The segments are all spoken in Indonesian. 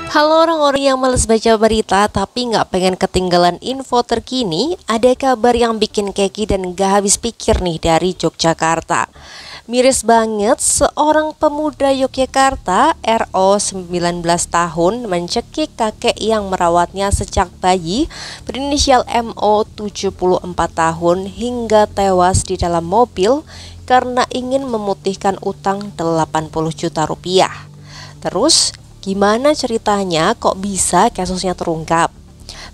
Halo orang-orang yang males baca berita tapi nggak pengen ketinggalan info terkini, ada kabar yang bikin keki dan gak habis pikir nih dari Yogyakarta. Miris banget, seorang pemuda Yogyakarta, RO 19 tahun, mencekik kakek yang merawatnya sejak bayi berinisial MO 74 tahun hingga tewas di dalam mobil karena ingin memutihkan utang 80 juta rupiah. Terus, gimana ceritanya kok bisa kasusnya terungkap?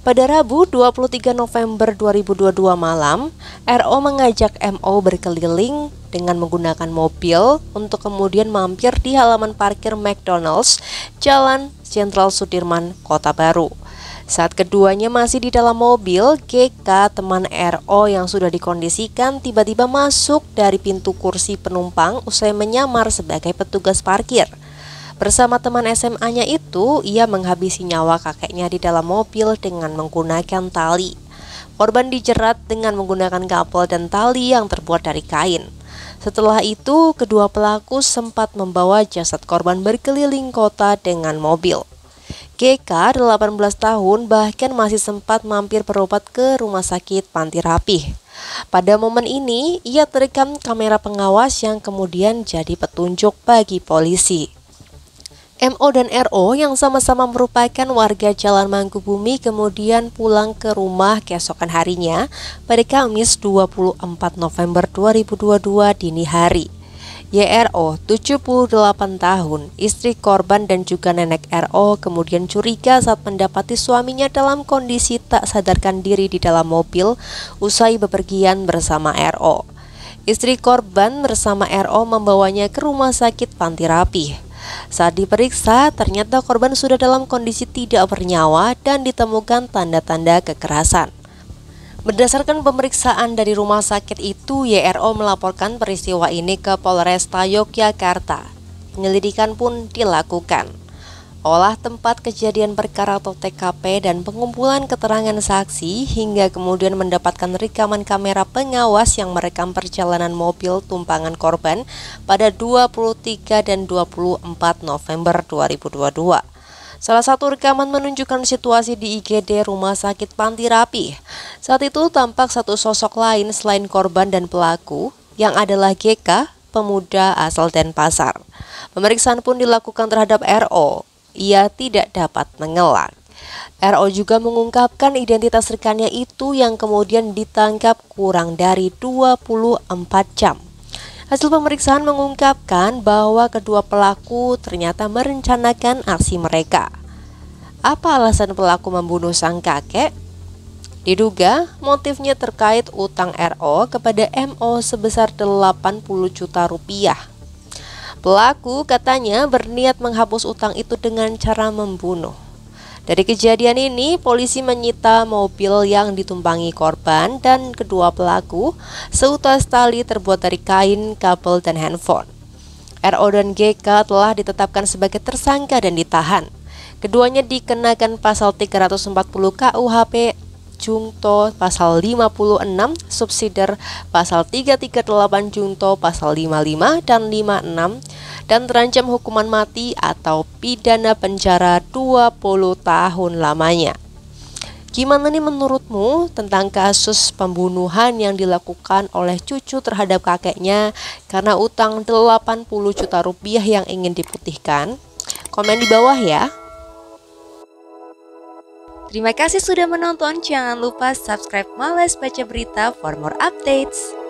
Pada Rabu 23 November 2022 malam, RO mengajak MO berkeliling dengan menggunakan mobil untuk kemudian mampir di halaman parkir McDonald's, Jalan Jenderal Sudirman, Kota Baru. Saat keduanya masih di dalam mobil, GK, teman RO yang sudah dikondisikan, tiba-tiba masuk dari pintu kursi penumpang usai menyamar sebagai petugas parkir. Bersama teman SMA-nya itu, ia menghabisi nyawa kakeknya di dalam mobil dengan menggunakan tali. Korban dijerat dengan menggunakan kapel dan tali yang terbuat dari kain. Setelah itu, kedua pelaku sempat membawa jasad korban berkeliling kota dengan mobil. GK, 18 tahun, bahkan masih sempat mampir berobat ke rumah sakit Panti Rapih. Pada momen ini, ia terekam kamera pengawas yang kemudian jadi petunjuk bagi polisi. MO dan RO yang sama-sama merupakan warga Jalan Mangkubumi kemudian pulang ke rumah keesokan harinya pada Kamis 24 November 2022 dini hari. YRO, 78 tahun, istri korban dan juga nenek RO kemudian curiga saat mendapati suaminya dalam kondisi tak sadarkan diri di dalam mobil usai bepergian bersama RO. Istri korban bersama RO membawanya ke rumah sakit Panti Rapih. Saat diperiksa, ternyata korban sudah dalam kondisi tidak bernyawa dan ditemukan tanda-tanda kekerasan. Berdasarkan pemeriksaan dari rumah sakit itu, YRO melaporkan peristiwa ini ke Polresta Yogyakarta. Penyelidikan pun dilakukan. Olah tempat kejadian perkara atau TKP dan pengumpulan keterangan saksi hingga kemudian mendapatkan rekaman kamera pengawas yang merekam perjalanan mobil tumpangan korban pada 23 dan 24 November 2022. Salah satu rekaman menunjukkan situasi di IGD Rumah Sakit Panti Rapih. Saat itu tampak satu sosok lain selain korban dan pelaku yang adalah GK, pemuda asal Denpasar. Pemeriksaan pun dilakukan terhadap RO. Ia tidak dapat mengelak. RO juga mengungkapkan identitas rekannya itu yang kemudian ditangkap kurang dari 24 jam. Hasil pemeriksaan mengungkapkan bahwa kedua pelaku ternyata merencanakan aksi mereka. Apa alasan pelaku membunuh sang kakek? Diduga motifnya terkait utang RO kepada MO sebesar 80 juta rupiah. Pelaku katanya berniat menghapus utang itu dengan cara membunuh. Dari kejadian ini, polisi menyita mobil yang ditumpangi korban dan kedua pelaku, seutas tali terbuat dari kain, kabel, dan handphone. RO dan GK telah ditetapkan sebagai tersangka dan ditahan. Keduanya dikenakan pasal 340 KUHP Junto pasal 56, subsider pasal 338 Junto pasal 55 dan 56 dan terancam hukuman mati atau pidana penjara 20 tahun lamanya. Gimana nih menurutmu tentang kasus pembunuhan yang dilakukan oleh cucu terhadap kakeknya karena utang 80 juta rupiah yang ingin diputihkan? Komen di bawah ya. Terima kasih sudah menonton, jangan lupa subscribe Males Baca Berita for more updates.